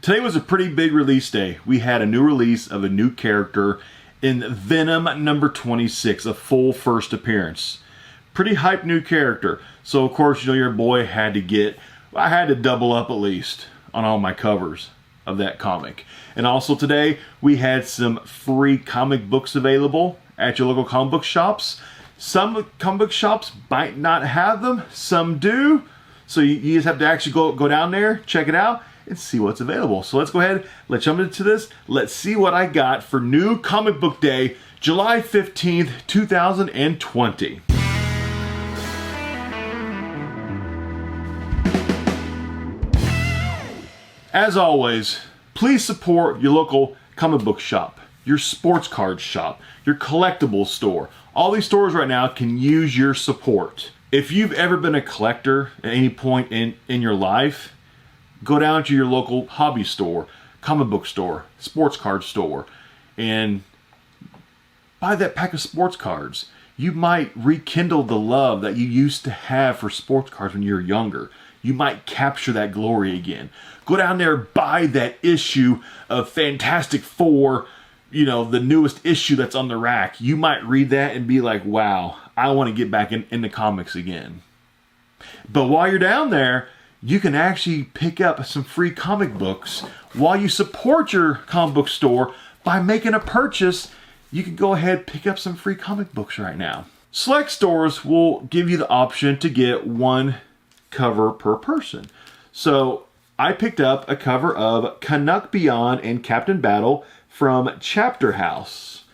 Today was a pretty big release day. We had a new release of a new character in Venom number 26, a full first appearance. Pretty hype new character. So of course, you know, your boy had to double up at least on all my covers of that comic. And also today, we had some free comic books available at your local comic book shops. Some comic book shops might not have them, some do. So you just have to actually go down there, check it out, and see what's available. So let's go ahead, let's jump into this. Let's see what I got for new comic book day, July 15th, 2020. As always, please support your local comic book shop, your sports card shop, your collectibles store. All these stores right now can use your support. If you've ever been a collector at any point in your life, go down to your local hobby store, comic book store, sports card store, and buy that pack of sports cards. You might rekindle the love that you used to have for sports cards when you were younger. You might capture that glory again. Go down there, buy that issue of Fantastic Four, you know, the newest issue that's on the rack. You might read that and be like, wow, I want to get back into comics again. But while you're down there, you can actually pick up some free comic books while you support your comic book store by making a purchase. You can go ahead and pick up some free comic books right now. Select stores will give you the option to get one cover per person. So I picked up a cover of Canuck Beyond and Captain Battle from Chapter House.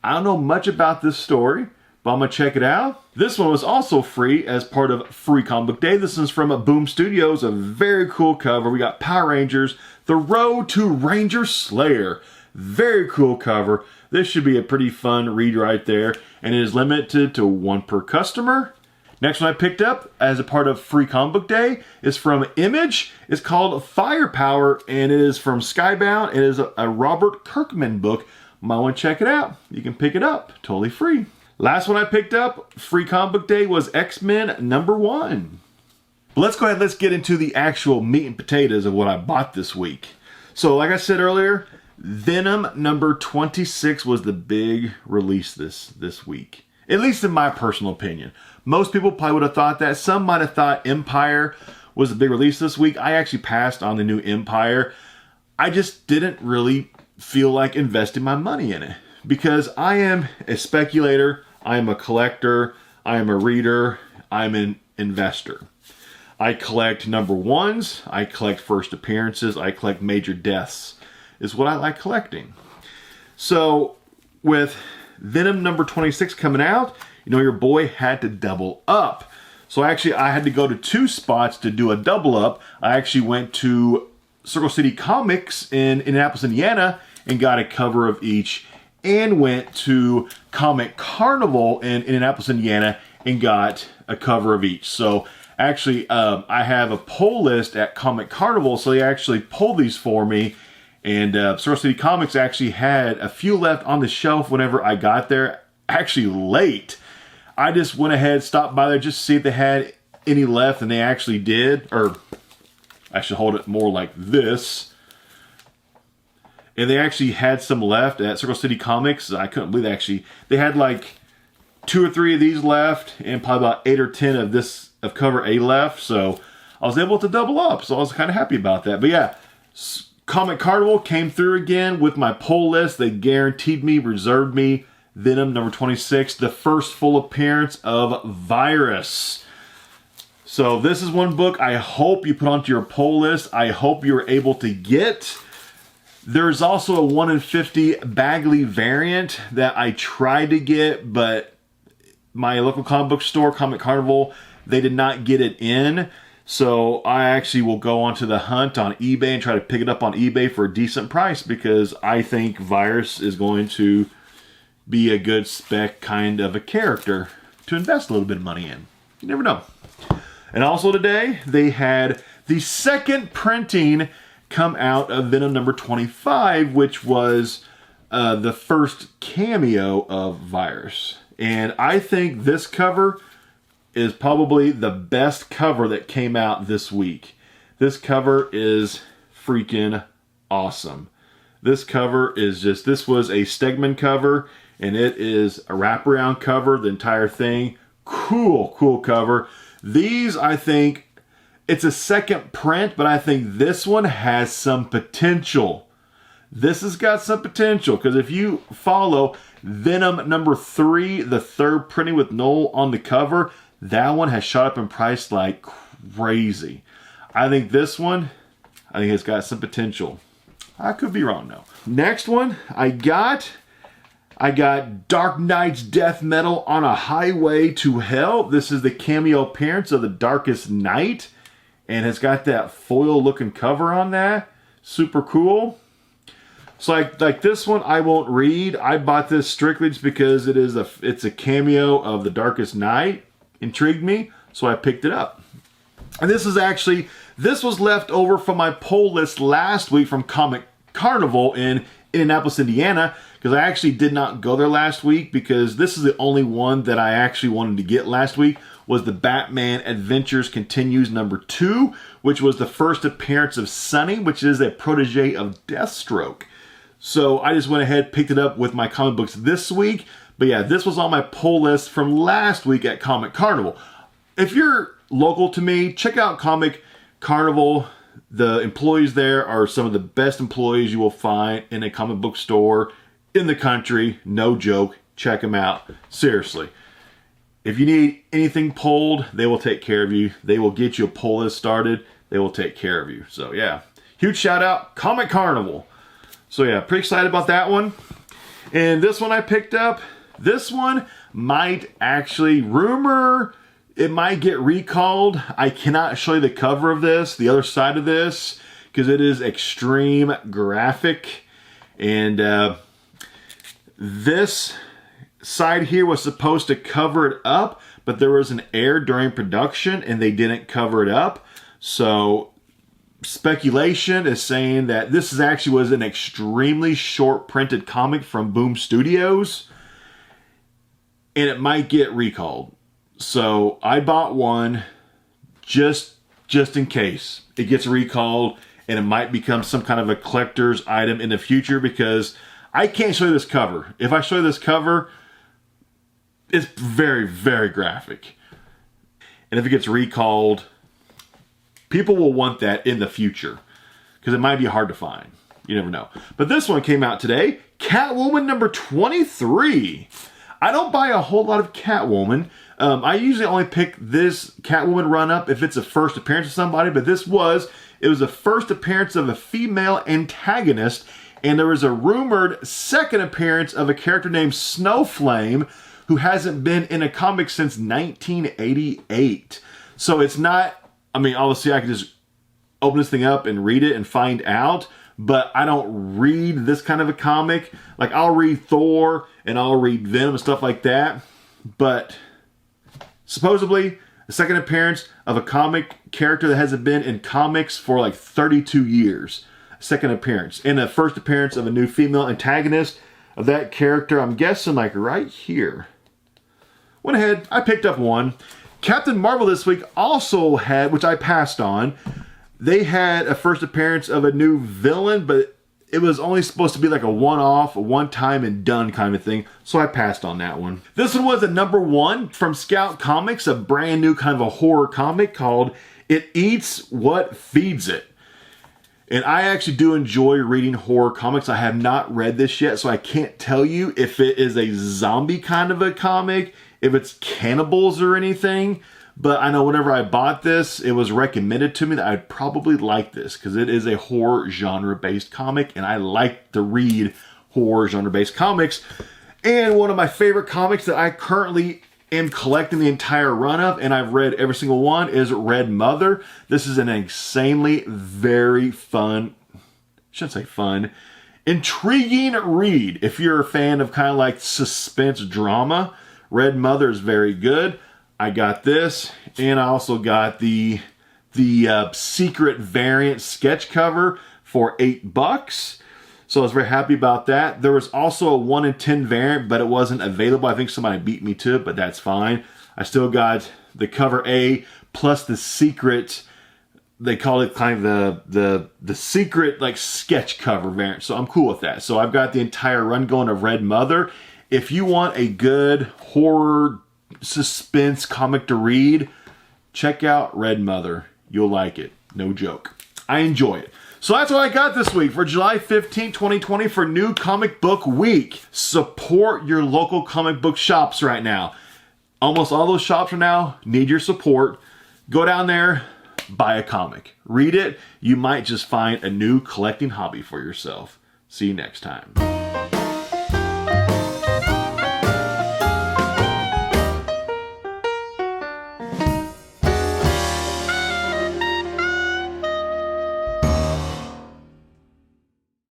I don't know much about this story, but I'm going to check it out. This one was also free as part of Free Comic Book Day. This is from Boom Studios, a very cool cover. We got Power Rangers, The Road to Ranger Slayer. Very cool cover. This should be a pretty fun read right there, and it is limited to one per customer. Next one I picked up as a part of Free Comic Book Day is from Image. It's called Firepower, and it is from Skybound. It is a Robert Kirkman book. Might want to check it out. You can pick it up, totally free. Last one I picked up, Free Comic Book Day, was X-Men number 1. Let's go ahead, let's get into the actual meat and potatoes of what I bought this week. So like I said earlier, Venom number 26 was the big release this week. At least in my personal opinion. Most people probably would have thought that. Some might have thought Empire was a big release this week. I actually passed on the new Empire. I just didn't really feel like investing my money in it. Because I am a speculator, I am a collector, I am a reader, I'm an investor. I collect number ones, I collect first appearances, I collect major deaths. Is what I like collecting. So with Venom number 26 coming out, you know, your boy had to double up. So actually I had to go to 2 spots to do a double up. I actually went to Circle City Comics in Indianapolis, Indiana, and got a cover of each, and went to Comic Carnival in Indianapolis, Indiana, and got a cover of each. So actually I have a pull list at Comic Carnival, so they actually pulled these for me. And Circle City Comics actually had a few left on the shelf whenever I got there, actually late. I just went ahead, stopped by there just to see if they had any left, and they actually did. Or I should hold it more like this. And they actually had some left at Circle City Comics. I couldn't believe actually. They had like 2 or 3 of these left, and probably about 8 or 10 of this of cover A left. So I was able to double up. So I was kind of happy about that. But yeah, Comic Carnival came through again with my pull list. They guaranteed me, reserved me Venom number 26, the first full appearance of Virus. So this is one book I hope you put onto your pull list. I hope you're able to get. There's also a 1 in 50 Bagley variant that I tried to get, but my local comic book store, Comic Carnival, they did not get it in. So I actually will go onto the hunt on eBay and try to pick it up on eBay for a decent price, because I think Virus is going to be a good spec kind of a character to invest a little bit of money in. You never know. And also today, they had the second printing come out of Venom number 25, which was the first cameo of Virus. And I think this cover is probably the best cover that came out this week. This cover is freaking awesome. This cover is just, this was a Stegman cover, and it is a wraparound cover, the entire thing. Cool, cool cover. These, I think, it's a second print, but I think this one has some potential. This has got some potential, because if you follow Venom #3, the third printing with Noel on the cover, that one has shot up in price like crazy. I think this one, I think it's got some potential. I could be wrong though. Next one I got Dark Knight's Death Metal on a Highway to Hell. This is the cameo appearance of the Darkest Knight, and it's got that foil looking cover on that. Super cool. So like this one I won't read. I bought this strictly just because it's a cameo of the Darkest Knight. Intrigued me, so I picked it up. And this was left over from my poll list last week from Comic Carnival in Indianapolis, Indiana, because I actually did not go there last week, because this is the only one that I actually wanted to get last week, was the Batman Adventures Continues #2, which was the first appearance of Sonny, which is a protege of Deathstroke. So I just went ahead, picked it up with my comic books this week. But yeah, this was on my poll list from last week at Comic Carnival. If you're local to me, check out Comic Carnival. The employees there are some of the best employees you will find in a comic book store in the country. No joke. Check them out. Seriously. If you need anything polled, they will take care of you. They will get you a poll list started. They will take care of you. So yeah, huge shout out, Comic Carnival. So yeah, pretty excited about that one. And this one I picked up. This one might actually, rumor, it might get recalled. I cannot show you the cover of this, the other side of this, because it is extreme graphic. And this side here was supposed to cover it up, but there was an error during production and they didn't cover it up. So speculation is saying that this was an extremely short printed comic from Boom Studios, and it might get recalled. So I bought one just in case it gets recalled, and it might become some kind of a collector's item in the future, because I can't show you this cover. If I show you this cover, it's very, very graphic. And if it gets recalled, people will want that in the future, because it might be hard to find. You never know. But this one came out today. Catwoman #23. I don't buy a whole lot of Catwoman. I usually only pick this Catwoman run-up if it's a first appearance of somebody, but it was a first appearance of a female antagonist, and there was a rumored second appearance of a character named Snowflame, who hasn't been in a comic since 1988. So it's not, I mean, obviously I can just open this thing up and read it and find out, but I don't read this kind of a comic. Like, I'll read Thor and I'll read Venom and stuff like that, but supposedly a second appearance of a comic character that hasn't been in comics for like 32 years. Second appearance. And the first appearance of a new female antagonist of that character, I'm guessing like right here. Went ahead, I picked up one. Captain Marvel this week also had, which I passed on, they had a first appearance of a new villain, but it was only supposed to be like a one-off, a one-time and done kind of thing, so I passed on that one. This one was a #1 from Scout Comics, a brand new kind of a horror comic called It Eats What Feeds It. And I actually do enjoy reading horror comics. I have not read this yet, so I can't tell you if it is a zombie kind of a comic, if it's cannibals or anything. But I know whenever I bought this, it was recommended to me that I'd probably like this, because it is a horror genre-based comic, and I like to read horror genre-based comics. And one of my favorite comics that I currently am collecting the entire run of, and I've read every single one, is Red Mother. This is an insanely very fun, shouldn't say fun, intriguing read. If you're a fan of kind of like suspense drama, Red Mother is very good. I got this, and I also got the secret variant sketch cover for $8. So I was very happy about that. There was also a 1 in 10 variant, but it wasn't available. I think somebody beat me to it, but that's fine. I still got the cover A plus the secret they call it kind of the secret like sketch cover variant. So I'm cool with that. So I've got the entire run going of Red Mother. If you want a good horror suspense comic to read, check out Red Mother. You'll like it. No joke. I enjoy it. So that's what I got this week for July 15, 2020 for New Comic Book Week. Support your local comic book shops right now. Almost all those shops right now need your support. Go down there, buy a comic. Read it. You might just find a new collecting hobby for yourself. See you next time.